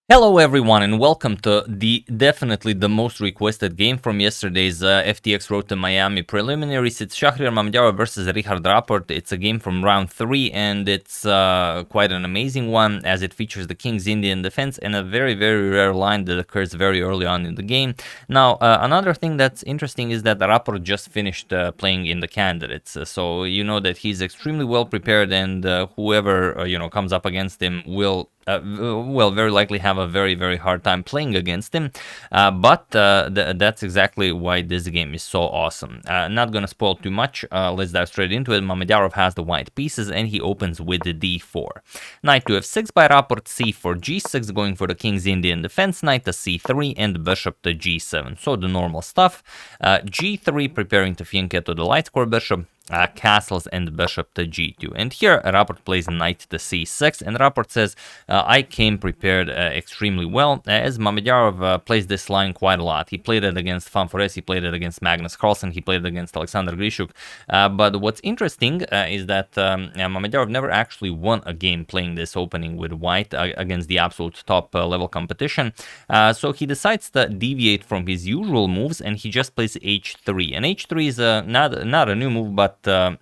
Hello everyone and welcome to definitely the most requested game from yesterday's FTX Road to Miami preliminaries. It's Shakhriyar Mamedyarov versus Rapport. It's a game from round 3 and it's quite an amazing one as it features the King's Indian defense and a very rare line that occurs very early on in the game. Now another thing that's interesting is that Rapport just finished playing in the candidates, so you know that he's extremely well prepared and whoever comes up against him will very likely have a very hard time playing against him, but that's exactly why this game is so awesome. Not gonna spoil too much, let's dive straight into it. Mamedyarov has the white pieces and he opens with the d4. Knight to f6 by Rapport, c4, g6 going for the King's Indian defense, knight to c3 and bishop to g7, so the normal stuff. G3 preparing to flank to the light square bishop, castles and bishop to g2, and here Rapport plays knight to c6, and Rapport says I came prepared extremely well, as Mamedyarov plays this line quite a lot. He played it against Fanfores, he played it against Magnus Carlsen, he played it against Alexander Grishuk, but what's interesting is that Mamedyarov never actually won a game playing this opening with white against the absolute top level competition, so he decides to deviate from his usual moves and he just plays h3, and h3 is not a new move, but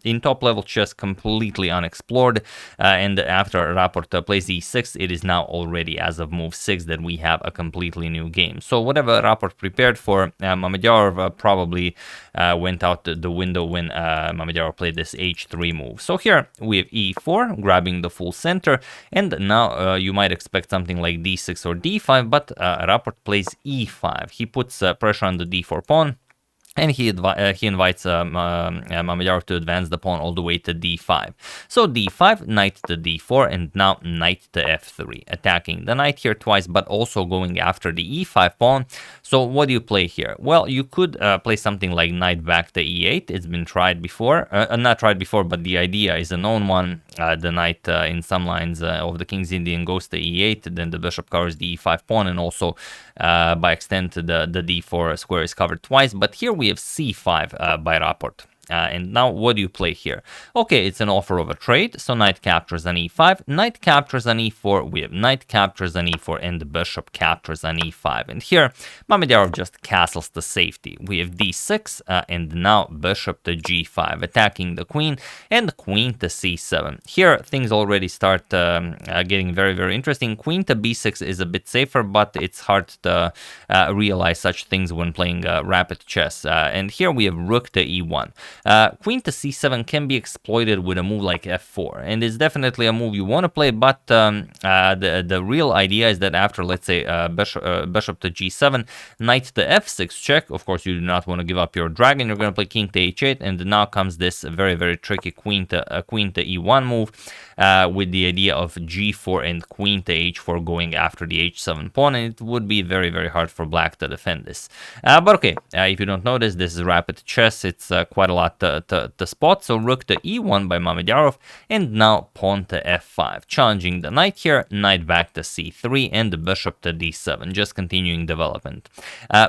in top level chess completely unexplored, and after Rapport plays e6, it is now already as of move 6 that we have a completely new game. So whatever Rapport prepared for, Mamedyarov probably went out the window when Mamedyarov played this h3 move. So here we have e4 grabbing the full center, and now you might expect something like d6 or d5, but Rapport plays e5. He puts pressure on the d4 pawn, and he invites Mamedyarov to advance the pawn all the way to d5. So d5, knight to d4, and now knight to f3, attacking the knight here twice, but also going after the e5 pawn. So what do you play here? Well, you could play something like knight back to e8. It's been tried before, not tried before, but the idea is a known one. The knight in some lines of the King's Indian goes to e8, then the bishop covers the e5 pawn, and also by extent the d4 square is covered twice. But here we have c5 by Rapport. And now what do you play here? Okay, it's an offer of a trade, so knight captures on e5, knight captures on e4, we have knight captures on e4, and the bishop captures on e5. And here, Mamedyarov just castles to safety. We have d6, and now bishop to g5, attacking the queen, and queen to c7. Here, things already start getting very interesting. Queen to b6 is a bit safer, but it's hard to realize such things when playing rapid chess. And here we have rook to e1. Queen to c7 can be exploited with a move like f4, and it's definitely a move you want to play, but the real idea is that after, let's say, bishop to g7, knight to f6 check, of course you do not want to give up your dragon, you're going to play king to h8, and now comes this very tricky queen to e1 move, with the idea of g4 and queen to h4 going after the h7 pawn, and it would be very hard for black to defend this. But okay, if you don't notice, this is rapid chess, it's quite a lot to spot. So rook to e1 by Mamedyarov, and now pawn to f5, challenging the knight here, knight back to c3, and the bishop to d7, just continuing development.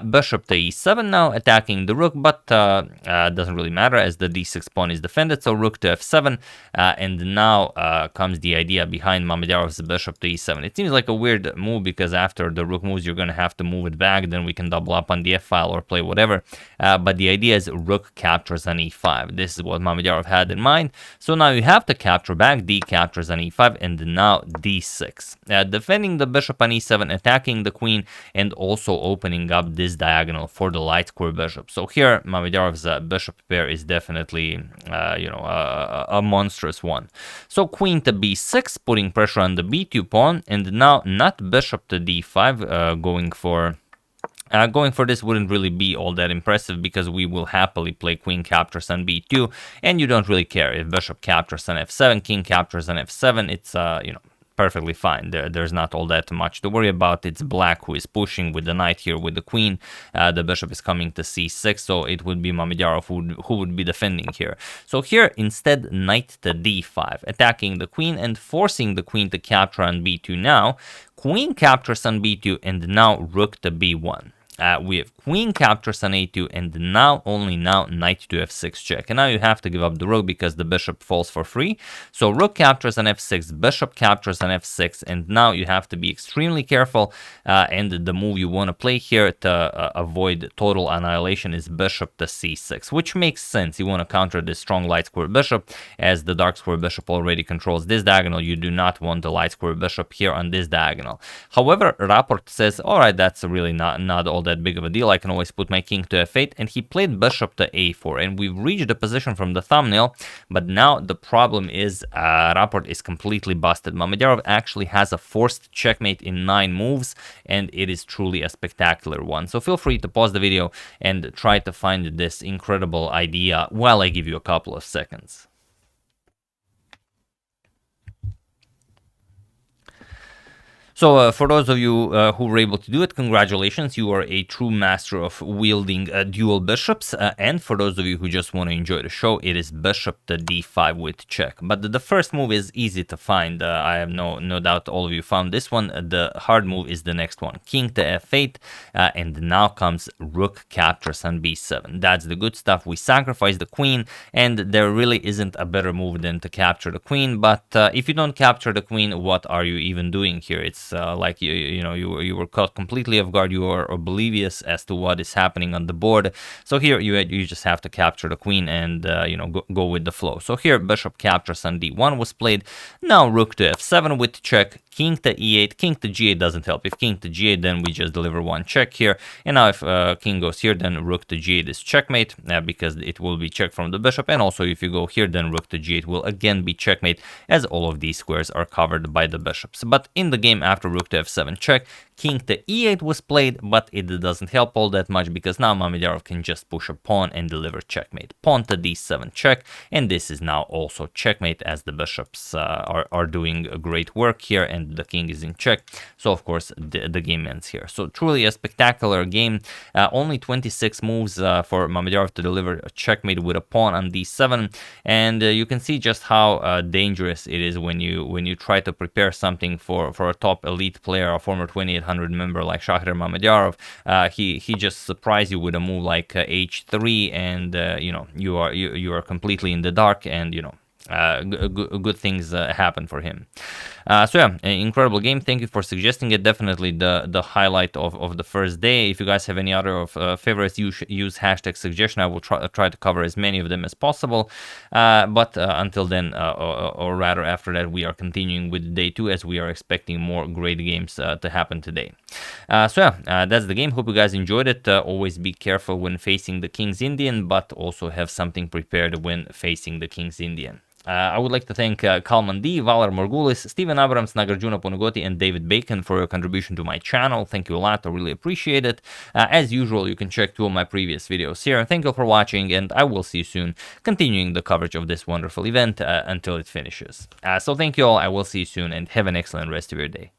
Bishop to e7 now, attacking the rook, but doesn't really matter as the d6 pawn is defended, so rook to f7, and now comes the idea behind Mamedyarov's bishop to e7. It seems like a weird move because after the rook moves, you're going to have to move it back, then we can double up on the f file or play whatever, but the idea is rook captures on e5. This is what Mamedyarov had in mind. So now you have to capture back, d captures on e5, and now d6. Defending the bishop on e7, attacking the queen, and also opening up this diagonal for the light square bishop. So here, Mamedyarov's bishop pair is definitely, a monstrous one. So queen to b6, putting pressure on the b2 pawn, and now not bishop to d5, going for this wouldn't really be all that impressive because we will happily play queen captures on b2, and you don't really care if bishop captures on f7, king captures on f7. It's perfectly fine. There's not all that much to worry about. It's black who is pushing with the knight here with the queen. The bishop is coming to c6, so it would be Mamedyarov who would be defending here. So here, instead, knight to d5, attacking the queen and forcing the queen to capture on b2 now. Queen captures on b2, and now rook to b1. We have queen captures on a2, and now, only now, knight to f6 check. And now you have to give up the rook because the bishop falls for free. So rook captures on f6, bishop captures on f6, and now you have to be extremely careful. And the move you want to play here to avoid total annihilation is bishop to c6, which makes sense. You want to counter this strong light square bishop, as the dark square bishop already controls this diagonal. You do not want the light square bishop here on this diagonal. However, Rapport says, all right, that's really not all that big of a deal. I can always put my king to f8, and he played bishop to a4, and we've reached the position from the thumbnail. But now the problem is Rapport is completely busted. Mamedyarov actually has a forced checkmate in 9 moves, and it is truly a spectacular one. So feel free to pause the video and try to find this incredible idea while I give you a couple of seconds. So for those of you who were able to do it, congratulations, you are a true master of wielding dual bishops. And for those of you who just want to enjoy the show, it is bishop to d5 with check. But the first move is easy to find. I have no doubt all of you found this one. The hard move is the next one, king to f8, and now comes rook captures on b7. That's the good stuff. We sacrifice the queen, and there really isn't a better move than to capture the queen. But if you don't capture the queen, what are you even doing here? It's like you were caught completely off guard. You are oblivious as to what is happening on the board. So here you just have to capture the queen and go with the flow. So here bishop captures on d1 was played. Now rook to f7 with check. King to e8, king to g8 doesn't help. If king to g8, then we just deliver one check here. And now if king goes here, then rook to g8 is checkmate, because it will be checked from the bishop. And also if you go here, then rook to g8 will again be checkmate, as all of these squares are covered by the bishops. But in the game after rook to f7 check, king to e8 was played, but it doesn't help all that much, because now Mamedyarov can just push a pawn and deliver checkmate. Pawn to d7 check, and this is now also checkmate, as the bishops are doing great work here, and the king is in check. So of course the game ends here. So truly a spectacular game. Only 26 moves for Mamedyarov to deliver a checkmate with a pawn on d7, and you can see just how dangerous it is when you try to prepare something for a top elite player, a former 2800 member like Shakhriyar Mamedyarov. He just surprised you with a move like h3, and you are completely in the dark, and good things happen for him. So yeah, an incredible game. Thank you for suggesting it. Definitely the highlight of the first day. If you guys have any other favorites, use hashtag suggestion. I will try to cover as many of them as possible. But until then, or rather after that, we are continuing with day 2, as we are expecting more great games to happen today. So yeah, that's the game. Hope you guys enjoyed it. Always be careful when facing the King's Indian, but also have something prepared when facing the King's Indian. I would like to thank Kalman D, Valar Morgulis, Steven Abrams, Nagarjuna Ponugoti, and David Bacon for your contribution to my channel. Thank you a lot. I really appreciate it. As usual, you can check 2 of my previous videos here. Thank you for watching, and I will see you soon, continuing the coverage of this wonderful event until it finishes. So thank you all. I will see you soon, and have an excellent rest of your day.